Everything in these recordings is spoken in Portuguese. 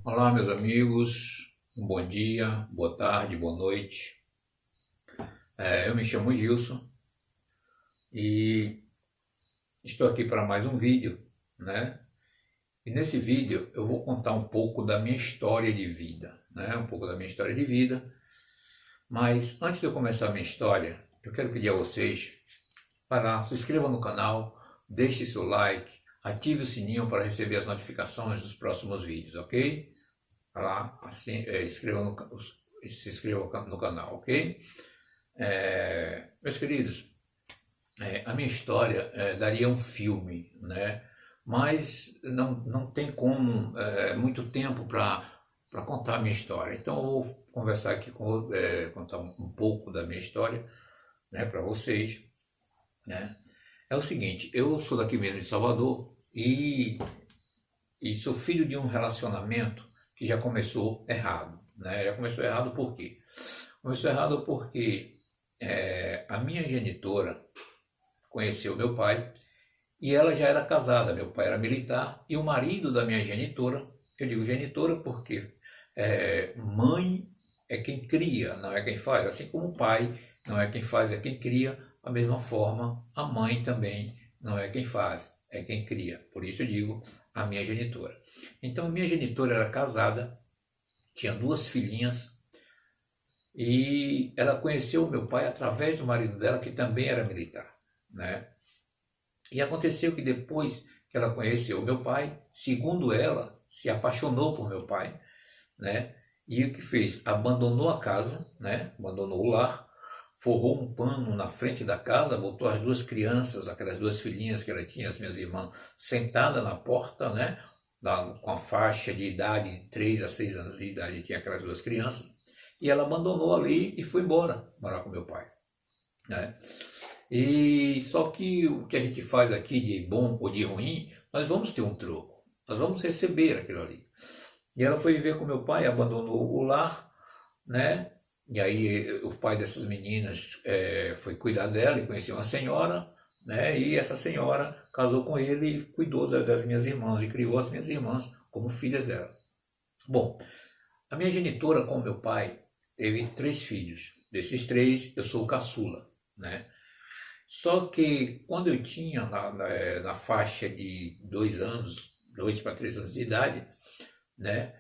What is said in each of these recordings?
Olá, meus amigos, um bom dia, boa tarde, boa noite. Eu me chamo Gilson e estou aqui para mais um vídeo, né? E nesse vídeo eu vou contar um pouco da minha história de vida, né? Um pouco da minha história de vida. Mas antes de eu começar a minha história, eu quero pedir a vocês para se inscrevam no canal, deixe seu like, ative o sininho para receber as notificações dos próximos vídeos, ok? Lá, assim, se inscreva no canal, ok? Meus queridos, a minha história daria um filme, né? Mas não tem como muito tempo para contar a minha história. Então eu vou conversar aqui contar um pouco da minha história, né, para vocês, né? É o seguinte, eu sou daqui mesmo de Salvador e sou filho de um relacionamento que já começou errado, né? Já começou errado por quê? Começou errado porque a minha genitora conheceu meu pai e ela já era casada. Meu pai era militar e o marido da minha genitora, eu digo genitora porque mãe é quem cria, não é quem faz. Assim como o pai não é quem faz, é quem cria, da mesma forma a mãe também não é quem faz, é quem cria. Por isso eu digo a minha genitora. Então a minha genitora era casada, tinha duas filhinhas e ela conheceu o meu pai através do marido dela, que também era militar, né? E aconteceu que depois que ela conheceu o meu pai, segundo ela, se apaixonou por meu pai, né? E o que fez? Abandonou a casa, né? Abandonou o lar, forrou um pano na frente da casa, botou as duas crianças, aquelas duas filhinhas que ela tinha, as minhas irmãs, sentadas na porta, né? Com a faixa de idade, de 3 a 6 anos de idade, tinha aquelas duas crianças, e ela abandonou ali e foi embora morar com meu pai, né? E só que o que a gente faz aqui de bom ou de ruim, nós vamos ter um troco, nós vamos receber aquilo ali. E ela foi viver com meu pai, abandonou o lar, né? E aí o pai dessas meninas foi cuidar dela e conheceu uma senhora, né? E essa senhora casou com ele e cuidou das minhas irmãs e criou as minhas irmãs como filhas dela. Bom, a minha genitora com o meu pai teve 3 filhos. Desses 3, eu sou o caçula, né? Só que quando eu tinha na faixa de 2 anos, 2 para 3 anos de idade, né?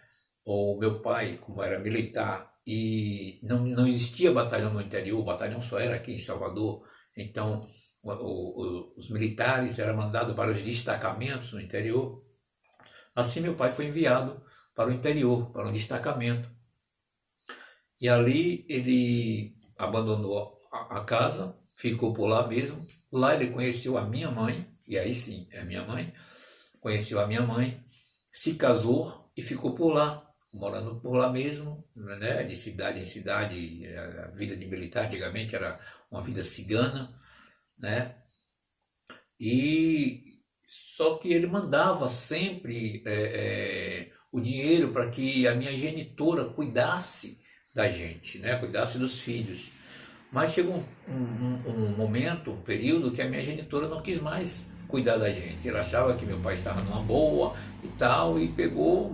O meu pai, como era militar e não existia batalhão no interior, o batalhão só era aqui em Salvador, então os militares eram mandados para os destacamentos no interior. Assim meu pai foi enviado para o interior, para um destacamento. E ali ele abandonou a casa, ficou por lá mesmo. Lá ele conheceu a minha mãe, e aí sim é minha mãe, conheceu a minha mãe, se casou e ficou por lá, morando por lá mesmo, né? De cidade em cidade. A vida de militar antigamente era uma vida cigana, né? E só que ele mandava sempre o dinheiro para que a minha genitora cuidasse da gente, né? Cuidasse dos filhos. Mas chegou um momento, um período que a minha genitora não quis mais cuidar da gente. Ela achava que meu pai estava numa boa e tal, e pegou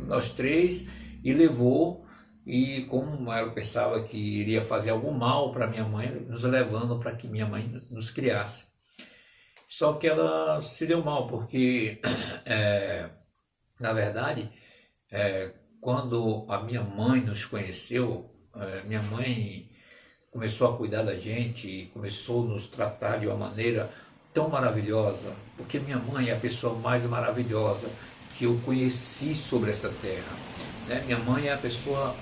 nós 3 e levou. E como ela pensava que iria fazer algum mal para minha mãe, nos levando para que minha mãe nos criasse. Só que ela se deu mal, porque, na verdade, quando a minha mãe nos conheceu, minha mãe começou a cuidar da gente e começou a nos tratar de uma maneira tão maravilhosa, porque minha mãe é a pessoa mais maravilhosa que eu conheci sobre esta terra, né? Minha mãe é a pessoa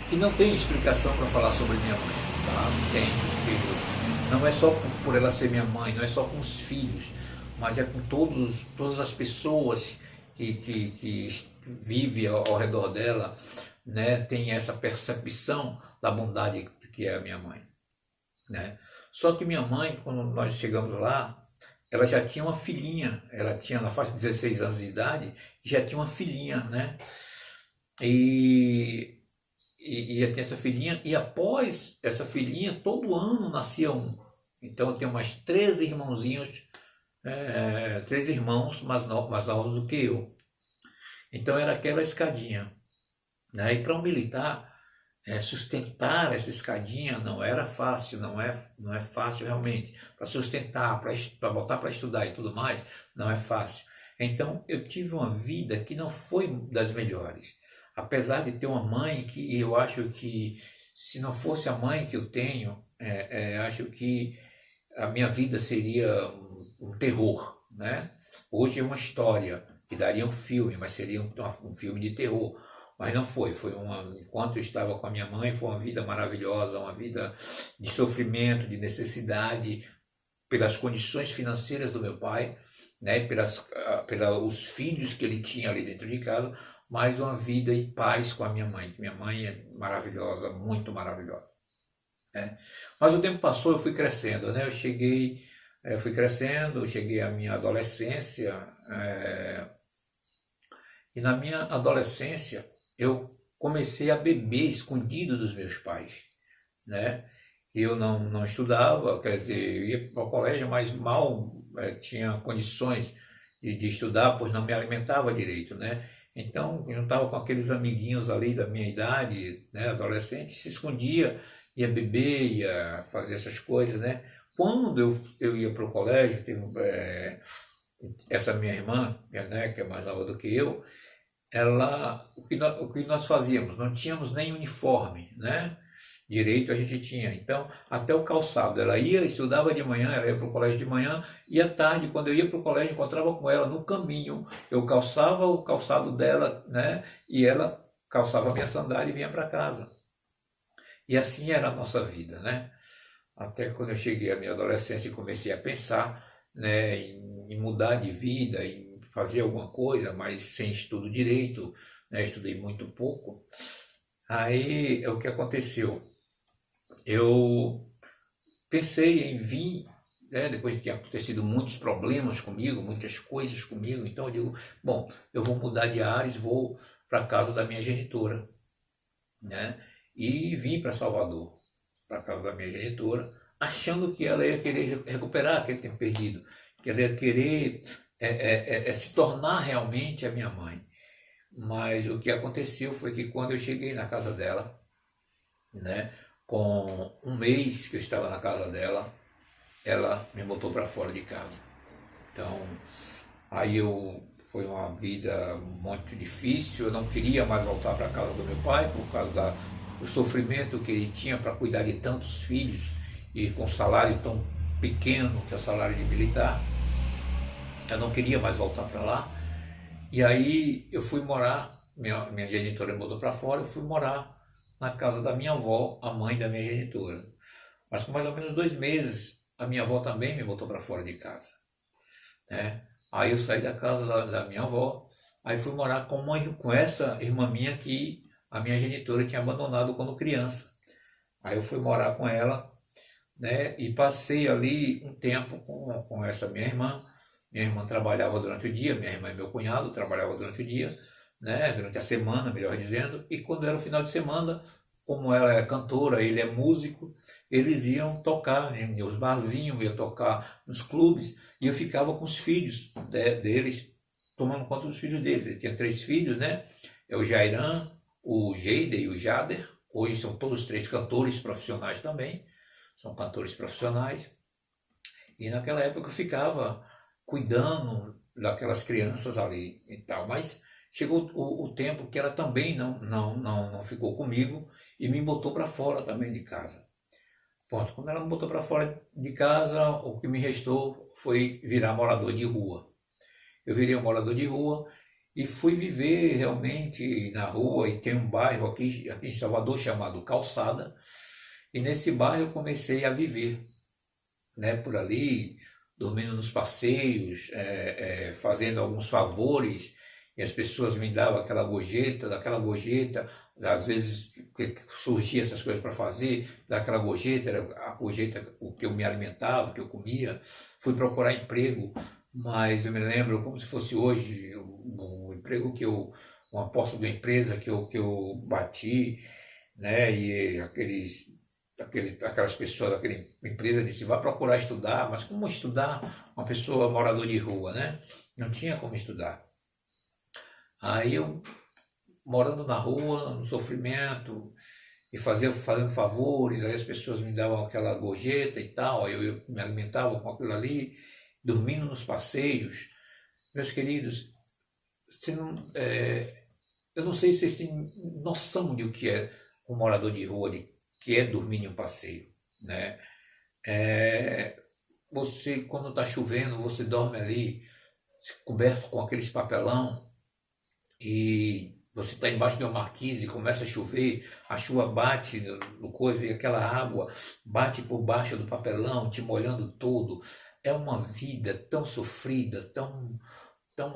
que não tem explicação para falar sobre minha mãe, tá? Não tem, porque não é só por ela ser minha mãe, não é só com os filhos, mas é com todas as pessoas que vivem ao redor dela, né? Tem essa percepção da bondade que é a minha mãe, né? Só que minha mãe, quando nós chegamos lá, ela já tinha uma filhinha, ela tinha na faixa de 16 anos de idade, já tinha uma filhinha, né? E, e já tinha essa filhinha, e após essa filhinha, todo ano nascia um. Então eu tenho mais 13 irmãozinhos, 13 irmãos mais novos do que eu. Então era aquela escadinha, né? E para um militar, sustentar essa escadinha não era fácil, não é fácil realmente. Para sustentar, para botar para estudar e tudo mais, não é fácil. Então eu tive uma vida que não foi das melhores. Apesar de ter uma mãe que eu acho que, se não fosse a mãe que eu tenho, acho que a minha vida seria um terror, né? Hoje é uma história que daria um filme, mas seria um filme de terror. Mas não foi, enquanto eu estava com a minha mãe, foi uma vida maravilhosa, uma vida de sofrimento, de necessidade, pelas condições financeiras do meu pai, né, pelos filhos que ele tinha ali dentro de casa, mas uma vida em paz com a minha mãe. Minha mãe é maravilhosa, muito maravilhosa, né? Mas o tempo passou, eu fui crescendo, né? Eu fui crescendo, eu cheguei à minha adolescência, e na minha adolescência eu comecei a beber escondido dos meus pais, né? Eu não estudava, quer dizer, eu ia para o colégio, mas mal tinha condições de estudar, pois não me alimentava direito, né? Então, eu estava com aqueles amiguinhos ali da minha idade, né, adolescente, se escondia, ia beber, ia fazer essas coisas, né? Quando eu ia para o colégio, essa minha irmã, né, que é mais nova do que eu, o que nós fazíamos? Não tínhamos nem uniforme, né? Direito a gente tinha. Então, até o calçado. Ela ia, estudava de manhã, ela ia para o colégio de manhã, e à tarde, quando eu ia para o colégio, encontrava com ela no caminho. Eu calçava o calçado dela, né? E ela calçava a minha sandália e vinha para casa. E assim era a nossa vida, né? Até quando eu cheguei à minha adolescência e comecei a pensar, né, em mudar de vida, em fazer alguma coisa, mas sem estudo direito, né? Estudei muito pouco. Aí, o que aconteceu? Eu pensei em vir, né, depois de ter acontecido muitos problemas comigo, muitas coisas comigo, então eu digo, bom, eu vou mudar de ares, vou para a casa da minha genitora, né? E vim para Salvador, para a casa da minha genitora, achando que ela ia querer recuperar aquele tempo perdido, que ela ia querer se tornar realmente a minha mãe. Mas o que aconteceu foi que quando eu cheguei na casa dela, né, com um mês que eu estava na casa dela, ela me botou para fora de casa. Então, foi uma vida muito difícil, eu não queria mais voltar para a casa do meu pai, por causa do sofrimento que ele tinha para cuidar de tantos filhos, e com um salário tão pequeno, que é o salário de militar. Eu não queria mais voltar para lá. E aí eu fui morar, minha genitora me botou para fora, eu fui morar na casa da minha avó, a mãe da minha genitora. Mas com mais ou menos 2 meses, a minha avó também me botou para fora de casa, né? Aí eu saí da casa da minha avó, aí fui morar com essa irmã minha que a minha genitora tinha abandonado quando criança. Aí eu fui morar com ela, né? E passei ali um tempo com essa minha irmã. Minha irmã trabalhava durante o dia, minha irmã e meu cunhado trabalhavam durante o dia, né? Durante a semana, melhor dizendo, e quando era o final de semana, como ela é cantora, ele é músico, eles iam tocar, né, nos barzinhos, iam tocar nos clubes, e eu ficava com os filhos, né, deles, tomando conta dos filhos deles. Ele tinha 3 filhos, né? É o Jairan, o Geide e o Jader. Hoje são todos 3 cantores profissionais também, são cantores profissionais. E naquela época eu ficava cuidando daquelas crianças ali e tal, mas chegou o tempo que ela também não ficou comigo e me botou para fora também de casa. Pronto, quando ela me botou para fora de casa, o que me restou foi virar morador de rua. Eu virei um morador de rua e fui viver realmente na rua, e tem um bairro aqui em Salvador chamado Calçada, e nesse bairro eu comecei a viver, né, por ali, dormindo nos passeios, fazendo alguns favores, e as pessoas me davam daquela gorjeta, às vezes surgia essas coisas para fazer, daquela gorjeta, era a gorjeta o que eu me alimentava, o que eu comia. Fui procurar emprego, mas eu me lembro como se fosse hoje, um emprego uma porta de uma empresa que eu bati, né, e aquelas pessoas daquela empresa disse, vá procurar estudar, mas como estudar uma pessoa morador de rua, né? Não tinha como estudar. Aí eu, morando na rua, no sofrimento, e fazendo favores, aí as pessoas me davam aquela gorjeta e tal, aí eu me alimentava com aquilo ali, dormindo nos passeios. Meus queridos, você não, eu não sei se vocês têm noção de o que é um morador de rua, de que é dormir em um passeio, né? É, você, quando está chovendo, você dorme ali, coberto com aqueles papelão, e você está embaixo de uma marquise e começa a chover, a chuva bate no coisa e aquela água bate por baixo do papelão, te molhando todo. É uma vida tão sofrida, tão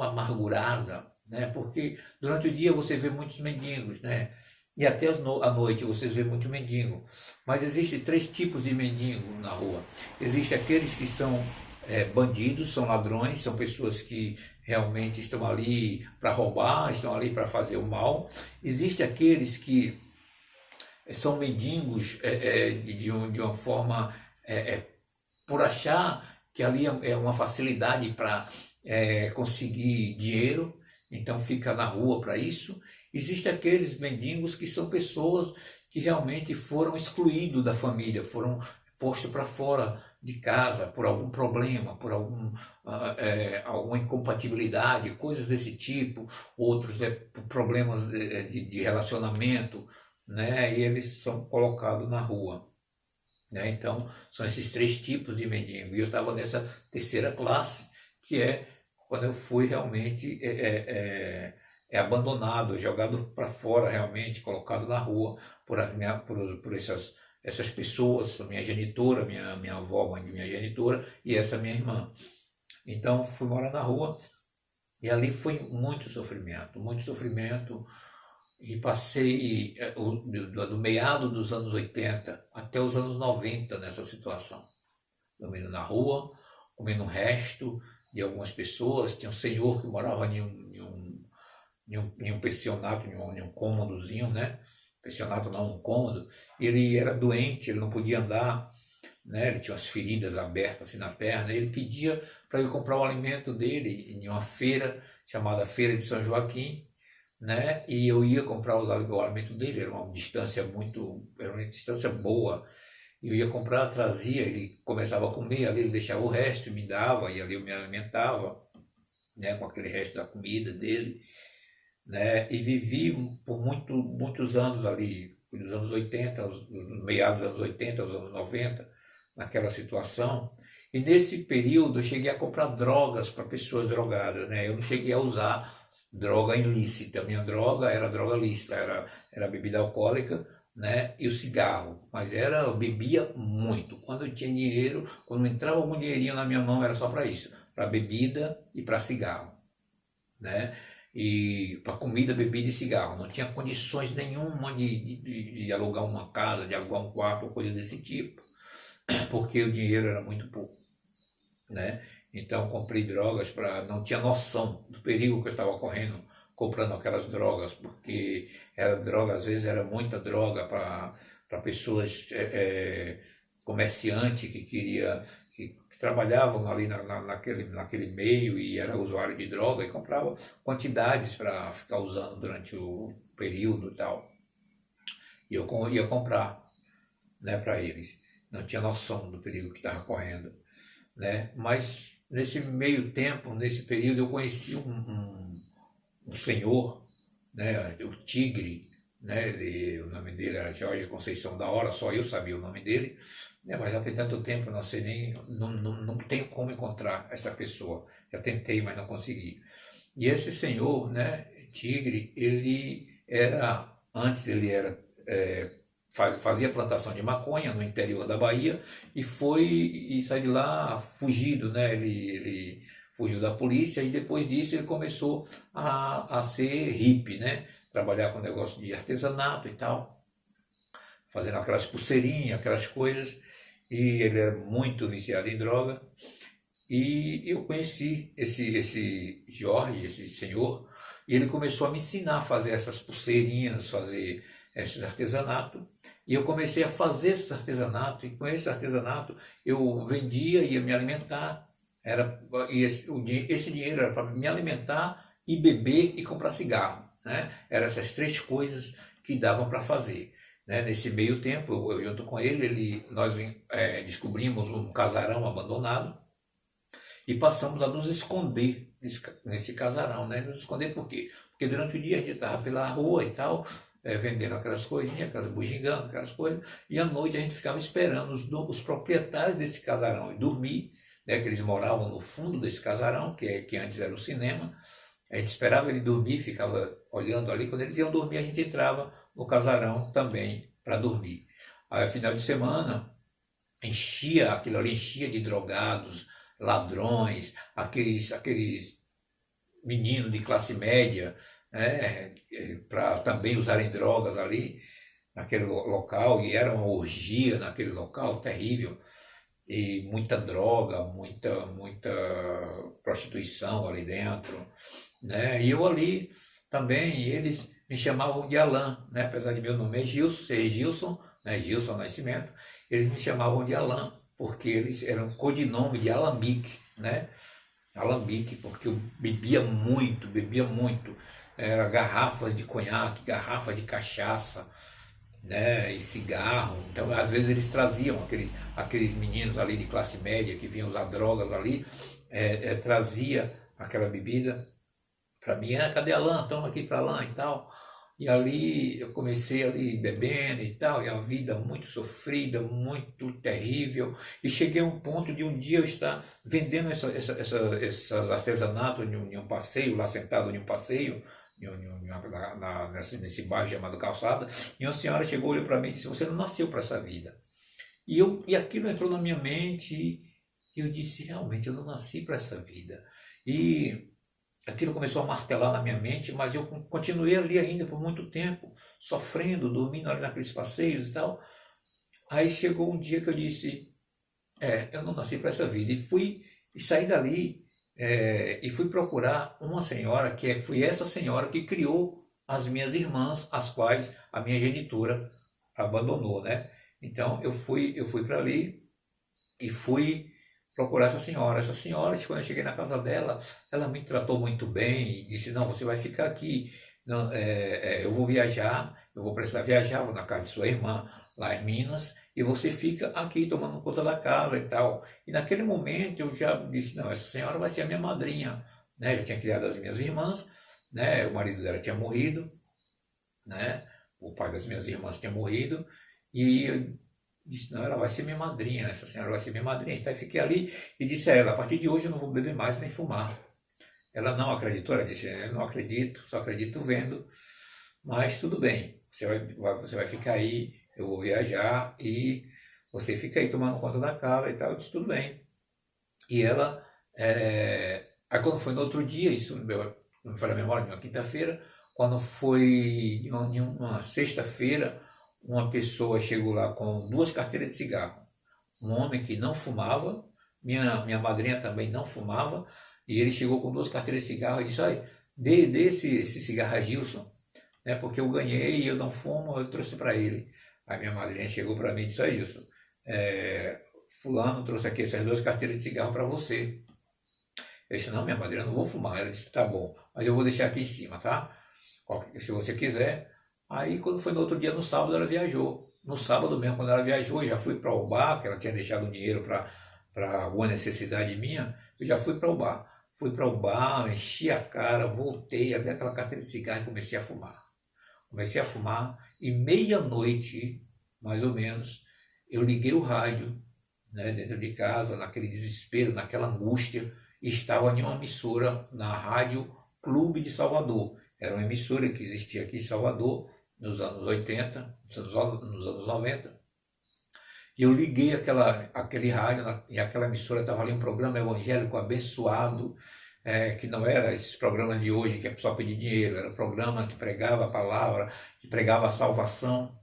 amargurada, né? Porque durante o dia você vê muitos mendigos, né? E até à noite você vê muito mendigo. Mas existem três tipos de mendigo na rua. Existem aqueles que são bandidos, são ladrões, são pessoas que realmente estão ali para roubar, estão ali para fazer o mal. Existem aqueles que são mendigos de uma forma por achar que ali é uma facilidade para conseguir dinheiro, então fica na rua para isso. Existem aqueles mendigos que são pessoas que realmente foram excluídos da família, foram postos para fora de casa por algum problema, por alguma incompatibilidade, coisas desse tipo, outros por problemas de relacionamento, né? E eles são colocados na rua. Né? Então, são esses três tipos de mendigo. E eu estava nessa terceira classe, que é quando eu fui realmente abandonado, jogado para fora realmente, colocado na rua por essas pessoas, a minha genitora, minha avó, mãe de minha genitora, e essa minha irmã. Então, fui morar na rua, e ali foi muito sofrimento, e passei do meado dos anos 80 até os anos 90 nessa situação. Dormindo na rua, comendo o resto de algumas pessoas. Tinha um senhor que morava em um pensionato, em um cômodozinho, né? Pensionato não, um cômodo. Ele era doente, ele não podia andar, né? Ele tinha umas feridas abertas assim na perna. Ele pedia para eu comprar o alimento dele em uma feira chamada Feira de São Joaquim, né? E eu ia comprar o alimento dele, era uma distância boa. Eu ia comprar, trazia, ele começava a comer, ali ele deixava o resto e me dava, e ali eu me alimentava, né, com aquele resto da comida dele, né? E vivi por muitos anos ali, dos anos 80, meados dos anos 80, aos anos 90, naquela situação. E nesse período eu cheguei a comprar drogas para pessoas drogadas, né? Eu não cheguei a usar droga ilícita. A minha droga era droga lícita, era bebida alcoólica, né? E o cigarro. Mas eu bebia muito. Quando eu tinha dinheiro, quando entrava algum dinheirinho na minha mão, era só para isso, para bebida e para cigarro, né? E para comida, bebida e cigarro. Não tinha condições nenhuma de alugar uma casa, de alugar um quarto ou coisa desse tipo, porque o dinheiro era muito pouco, né? Então comprei drogas para não tinha noção do perigo que eu estava correndo comprando aquelas drogas, porque era droga, às vezes era muita droga para pessoas comerciantes que trabalhavam ali naquele meio e era usuário de droga e comprava quantidades para ficar usando durante o período e tal. E eu ia comprar, né, para eles. Não tinha noção do perigo que estava correndo, né? Mas nesse meio tempo, nesse período, eu conheci um senhor, né, o Tigre, né, o nome dele era Jorge Conceição da Hora, só eu sabia o nome dele, né, mas já tem tanto tempo, não sei nem, não tenho como encontrar essa pessoa. Já tentei, mas não consegui. E esse senhor, né, Tigre, antes ele era fazia plantação de maconha no interior da Bahia e saiu de lá fugido, né? Ele fugiu da polícia e depois disso ele começou a ser hippie, né? Trabalhar com negócio de artesanato e tal, fazendo aquelas pulseirinhas, aquelas coisas, e ele era muito viciado em droga. E eu conheci esse Jorge, esse senhor, e ele começou a me ensinar a fazer essas pulseirinhas, fazer esses artesanatos. E eu comecei a fazer esse artesanato, e com esse artesanato eu vendia, ia me alimentar, esse dinheiro era para me alimentar e beber e comprar cigarro, né? Eram essas três coisas que davam para fazer, né? Nesse meio tempo, eu junto com ele, nós descobrimos um casarão abandonado e passamos a nos esconder nesse casarão, né? Nos esconder por quê? Porque durante o dia a gente estava pela rua e tal, vendendo aquelas coisinhas, aquelas bugiganga, aquelas coisas, e à noite a gente ficava esperando os proprietários desse casarão dormir, né? Que eles moravam no fundo desse casarão, que antes era o cinema. A gente esperava ele dormir, ficava olhando ali. Quando eles iam dormir, a gente entrava no casarão também para dormir. Aí, final de semana, aquilo ali enchia de drogados, ladrões, aqueles meninos de classe média, né, para também usarem drogas ali naquele local, e era uma orgia naquele local terrível, e muita droga, muita prostituição ali dentro, né? E eu ali também, eles me chamavam de Alain, né? Apesar de meu nome é Gilson, ser Gilson, né? Gilson Nascimento, eles me chamavam de Alain, porque eles eram codinome de Alambique, né? Alambique, porque eu bebia muito, era garrafas de conhaque, garrafa de cachaça, né, e cigarro. Então, às vezes eles traziam aqueles meninos ali de classe média que vinham usar drogas ali, trazia aquela bebida para mim. Cadê Alain? Toma aqui para Alain e tal. E ali eu comecei ali bebendo e tal, e a vida muito sofrida, muito terrível. E cheguei a um ponto de um dia eu estar vendendo esses artesanatos em um passeio, lá sentado em um passeio, nesse bairro chamado Calçada, e uma senhora chegou, olhou para mim e disse: você não nasceu para essa vida. E aquilo entrou na minha mente, e eu disse: realmente, eu não nasci para essa vida. E aquilo começou a martelar na minha mente, mas eu continuei ali ainda por muito tempo, sofrendo, dormindo ali naqueles passeios e tal. Aí chegou um dia que eu disse: eu não nasci para essa vida. E saí dali, e fui procurar uma senhora, foi essa senhora que criou as minhas irmãs, as quais a minha genitora abandonou, né? Então eu fui para ali e fui procurar essa senhora. Essa senhora, quando eu cheguei na casa dela, ela me tratou muito bem e disse: não, você vai ficar aqui, não, eu vou viajar, eu vou precisar viajar, vou na casa de sua irmã, lá em Minas, e você fica aqui tomando conta da casa e tal. E naquele momento eu já disse: não, essa senhora vai ser a minha madrinha, né? Eu tinha criado as minhas irmãs, né? O marido dela tinha morrido, né? O pai das minhas irmãs tinha morrido, e eu disse: não, ela vai ser minha madrinha, essa senhora vai ser minha madrinha. Então eu fiquei ali e disse a ela: a partir de hoje eu não vou beber mais nem fumar. Ela não acreditou, ela disse: eu não acredito, só acredito vendo, mas tudo bem, você vai ficar aí, eu vou viajar e você fica aí tomando conta da casa e tal. Eu disse: tudo bem. E ela, aí quando foi no outro dia, isso não me falha a memória, de uma quinta-feira, quando foi em uma sexta-feira, uma pessoa chegou lá com 2 carteiras de cigarro. Um homem que não fumava, minha madrinha também não fumava, e ele chegou com 2 carteiras de cigarro e disse: olha, dê esse cigarro a Gilson, né, porque eu ganhei e eu não fumo, eu trouxe para ele. Aí minha madrinha chegou para mim e disse: olha, Gilson, fulano trouxe aqui essas 2 carteiras de cigarro para você. Eu disse: não, minha madrinha, eu não vou fumar. Ela disse: tá bom, mas eu vou deixar aqui em cima, tá? Se você quiser. Aí quando foi no outro dia, no sábado, ela viajou. No sábado mesmo, quando ela viajou, eu já fui para o bar, que ela tinha deixado um dinheiro para alguma necessidade minha, eu já fui para o bar. Fui para o bar, enchi a cara, voltei, abri aquela carteira de cigarro e comecei a fumar. E meia-noite, mais ou menos, eu liguei o rádio, né, dentro de casa, naquele desespero, naquela angústia, e estava em uma emissora, na Rádio Clube de Salvador. Era uma emissora que existia aqui em Salvador, nos anos 80, nos anos 90. E eu liguei aquele rádio, e aquela emissora estava ali um programa evangélico abençoado, que não era esses programas de hoje que é só pedir dinheiro, era um programa que pregava a palavra, que pregava a salvação.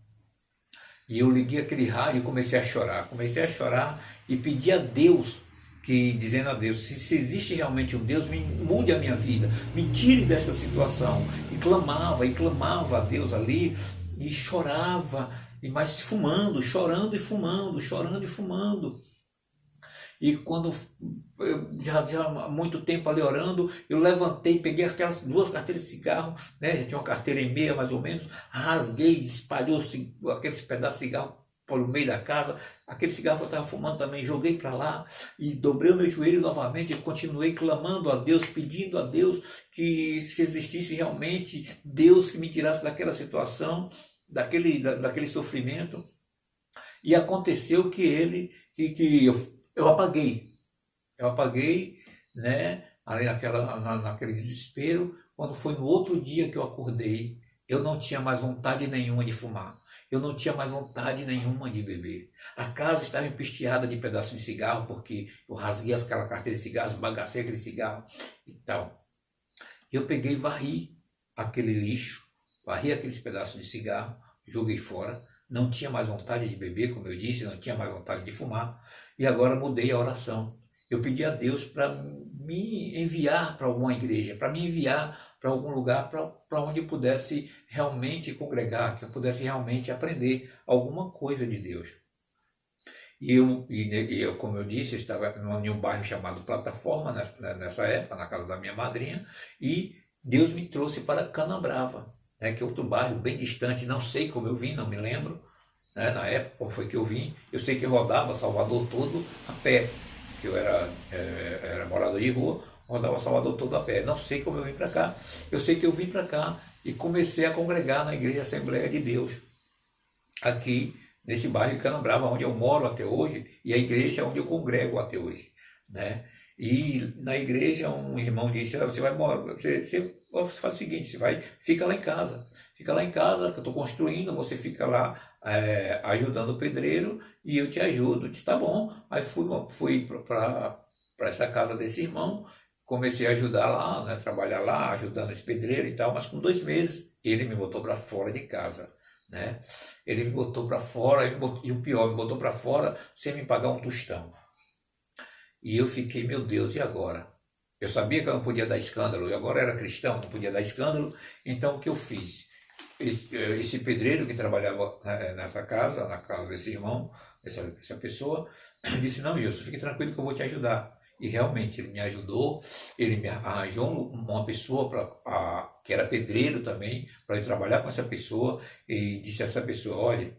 E eu liguei aquele rádio e comecei a chorar e pedi a Deus, dizendo a Deus: se existe realmente um Deus, mude a minha vida, me tire desta situação. E clamava a Deus ali, e chorava, mas fumando, chorando e fumando. E quando eu já há muito tempo ali orando, eu levantei, peguei aquelas duas carteiras de cigarro, né? Já tinha uma carteira e meia mais ou menos, rasguei, espalhou aqueles pedaços de cigarro pelo meio da casa, aquele cigarro que eu estava fumando também, joguei para lá e dobrei o meu joelho novamente e continuei clamando a Deus, pedindo a Deus que se existisse realmente Deus que me tirasse daquela situação, daquele sofrimento. E aconteceu que eu apaguei. Eu apaguei, né, ali naquele desespero. Quando foi no outro dia que eu acordei, eu não tinha mais vontade nenhuma de fumar. Eu não tinha mais vontade nenhuma de beber. A casa estava empisteada de pedaços de cigarro, porque eu rasguei aquela carteira de cigarros, bagacei aquele cigarro e tal. Eu peguei e varri aquele lixo, varri aqueles pedaços de cigarro, joguei fora. Não tinha mais vontade de beber, como eu disse, não tinha mais vontade de fumar. E agora mudei a oração. Eu pedi a Deus para me enviar para alguma igreja, para me enviar para algum lugar para onde eu pudesse realmente congregar, que eu pudesse realmente aprender alguma coisa de Deus. E eu, como eu disse, eu estava em um bairro chamado Plataforma, nessa época, na casa da minha madrinha, e Deus me trouxe para Canabrava, né, que é outro bairro bem distante, não sei como eu vim, não me lembro, né, na época como foi que eu vim. Eu sei que eu rodava Salvador todo a pé, que eu era morador de rua, rodava Salvador todo a pé. Não sei como eu vim para cá. Eu sei que eu vim para cá e comecei a congregar na Igreja Assembleia de Deus, aqui nesse bairro de Canabrava, onde eu moro até hoje, e a igreja onde eu congrego até hoje, né? E na igreja um irmão disse: você vai morar, você faz o seguinte, fica lá em casa, que eu estou construindo, você fica lá ajudando o pedreiro e eu te ajudo. Eu disse: tá bom. Aí fui para essa casa desse irmão, comecei a ajudar lá, né, trabalhar lá, ajudando esse pedreiro e tal, mas com 2 meses ele me botou para fora de casa, né? Ele me botou para fora, e o pior, me botou para fora sem me pagar um tostão. E eu fiquei: meu Deus, e agora? Eu sabia que eu não podia dar escândalo, eu agora era cristão, não podia dar escândalo. Então o que eu fiz? Esse pedreiro que trabalhava nessa casa, na casa desse irmão, essa pessoa, disse: não, Gilson, fique tranquilo que eu vou te ajudar. E realmente ele me ajudou, ele me arranjou uma pessoa que era pedreiro também, para eu trabalhar com essa pessoa, e disse a essa pessoa: olha,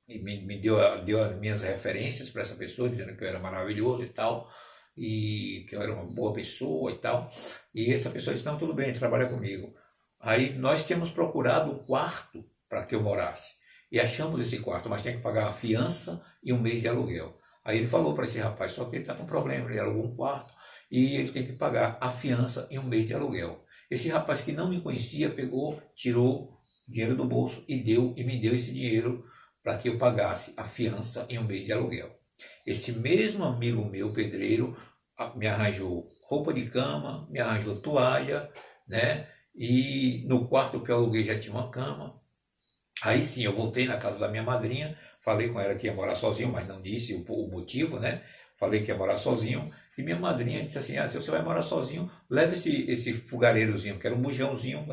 e me deu as minhas referências para essa pessoa, dizendo que eu era maravilhoso e tal, e que eu era uma boa pessoa e tal. E essa pessoa disse: não, tudo bem, trabalha comigo. Aí nós tínhamos procurado um quarto para que eu morasse, e achamos esse quarto, mas tinha que pagar a fiança e 1 mês de aluguel. Aí ele falou para esse rapaz: só que ele está com problema, ele alugou um quarto e ele tem que pagar a fiança e 1 mês de aluguel. Esse rapaz, que não me conhecia, pegou, tirou dinheiro do bolso e me deu esse dinheiro para que eu pagasse a fiança e 1 mês de aluguel. Esse mesmo amigo meu, pedreiro, me arranjou roupa de cama, me arranjou toalha, né? E no quarto que eu aluguei já tinha uma cama. Aí sim, eu voltei na casa da minha madrinha, falei com ela que ia morar sozinho, mas não disse o motivo, né? Falei que ia morar sozinho, e minha madrinha disse assim: se você vai morar sozinho, leve esse fogareirozinho, que era um bujãozinho,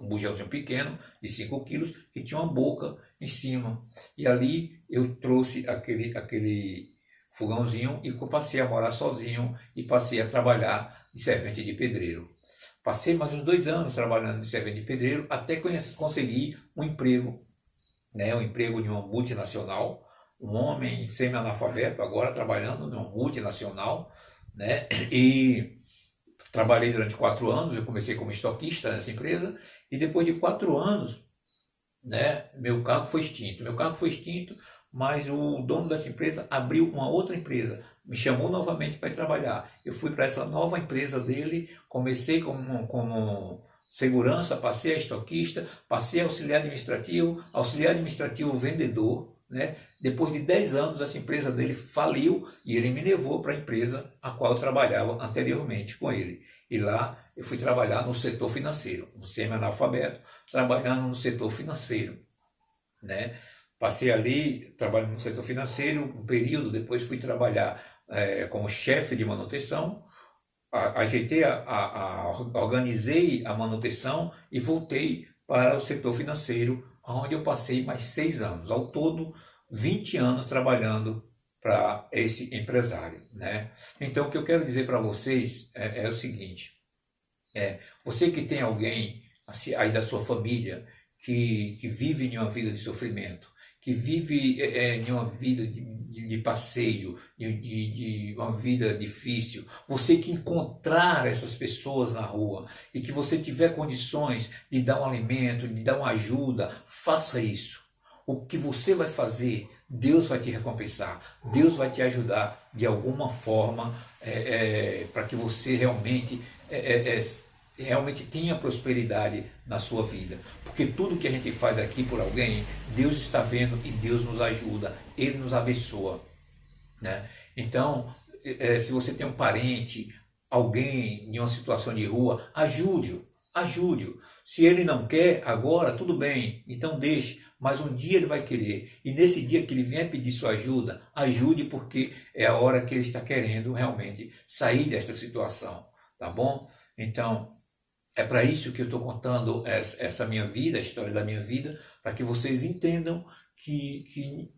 um bujãozinho pequeno, de 5 quilos, que tinha uma boca em cima. E ali eu trouxe aquele fogãozinho e passei a morar sozinho e passei a trabalhar de servente de pedreiro. Passei mais uns 2 anos trabalhando de servente de pedreiro, até conseguir um emprego, né? Um emprego de uma multinacional, um homem semi-analfabeto, agora trabalhando numa multinacional, né? E trabalhei durante 4 anos, eu comecei como estoquista nessa empresa, e depois de 4 anos, né, meu cargo foi extinto, mas o dono dessa empresa abriu uma outra empresa, me chamou novamente para ir trabalhar. Eu fui para essa nova empresa dele, comecei como segurança, passei a estoquista, passei a auxiliar administrativo vendedor, né? Depois de 10 anos, essa empresa dele faliu e ele me levou para a empresa a qual eu trabalhava anteriormente com ele. E lá eu fui trabalhar no setor financeiro, um semi-analfabeto, trabalhando no setor financeiro, né? Passei ali trabalhando no setor financeiro um período, depois fui trabalhar como chefe de manutenção, organizei a manutenção e voltei para o setor financeiro, onde eu passei mais 6 anos. Ao todo, 20 anos trabalhando para esse empresário, né? Então, o que eu quero dizer para vocês é o seguinte: você que tem alguém assim, aí da sua família que vive em uma vida de sofrimento, que vive em uma vida de passeio, de uma vida difícil, você que encontrar essas pessoas na rua e que você tiver condições de dar um alimento, de dar uma ajuda, faça isso. O que você vai fazer, Deus vai te recompensar, Deus vai te ajudar de alguma forma para que você realmente tenha prosperidade na sua vida. Porque tudo que a gente faz aqui por alguém, Deus está vendo e Deus nos ajuda, Ele nos abençoa, né? Então, se você tem um parente, alguém em uma situação de rua, ajude-o, ajude-o. Se ele não quer agora, tudo bem, então deixe, mas um dia ele vai querer. E nesse dia que ele vier pedir sua ajuda, ajude, porque é a hora que ele está querendo realmente sair desta situação, tá bom? Então, é para isso que eu estou contando essa minha vida, a história da minha vida, para que vocês entendam que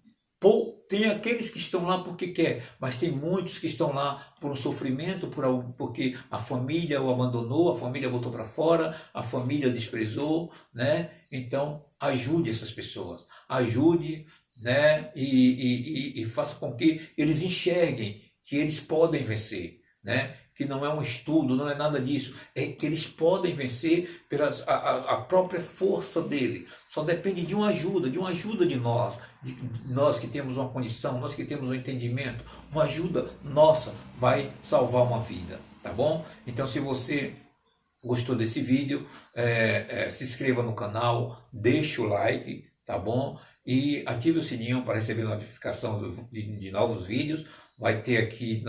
tem aqueles que estão lá porque quer, mas tem muitos que estão lá por um sofrimento, porque a família o abandonou, a família botou para fora, a família o desprezou, né? Então, ajude essas pessoas, ajude, né? E faça com que eles enxerguem que eles podem vencer, né? Que não é um estudo, não é nada disso, é que eles podem vencer pela a própria força dele. Só depende de uma ajuda de nós, de nós que temos uma condição, nós que temos um entendimento, uma ajuda nossa vai salvar uma vida, tá bom? Então, se você gostou desse vídeo, se inscreva no canal, deixe o like, tá bom? E ative o sininho para receber notificação de novos vídeos. Vai ter aqui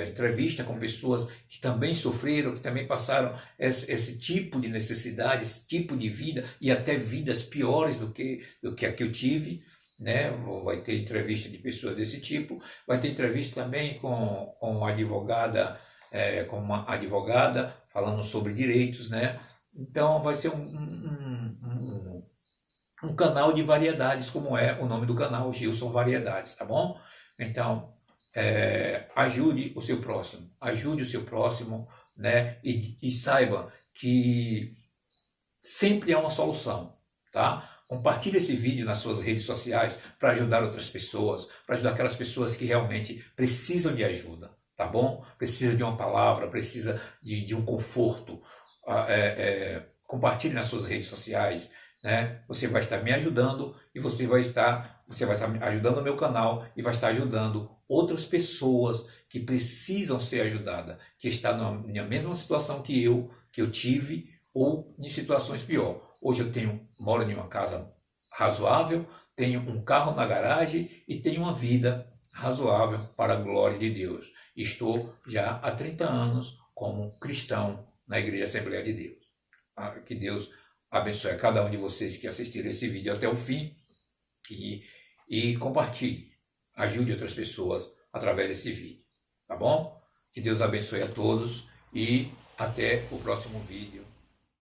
entrevista com pessoas que também sofreram, que também passaram esse tipo de necessidade, esse tipo de vida, e até vidas piores do que a que eu tive, né? Vai ter entrevista de pessoas desse tipo, vai ter entrevista também com uma advogada, falando sobre direitos, né? Então vai ser um canal de variedades, como é o nome do canal, Gilson Variedades, tá bom? Então, ajude o seu próximo, né? E saiba que sempre há uma solução, tá? Compartilhe esse vídeo nas suas redes sociais para ajudar outras pessoas, para ajudar aquelas pessoas que realmente precisam de ajuda, tá bom? Precisa de uma palavra, precisa de um conforto. Compartilhe nas suas redes sociais, né? Você vai estar me ajudando e você vai estar ajudando o meu canal e vai estar ajudando outras pessoas que precisam ser ajudadas, que estão na mesma situação que eu tive, ou em situações piores. Hoje eu moro em uma casa razoável, tenho um carro na garagem e tenho uma vida razoável para a glória de Deus. Estou já há 30 anos como cristão na Igreja Assembleia de Deus. Que Deus abençoe a cada um de vocês que assistiram esse vídeo até o fim e compartilhe, ajude outras pessoas através desse vídeo, tá bom? Que Deus abençoe a todos e até o próximo vídeo.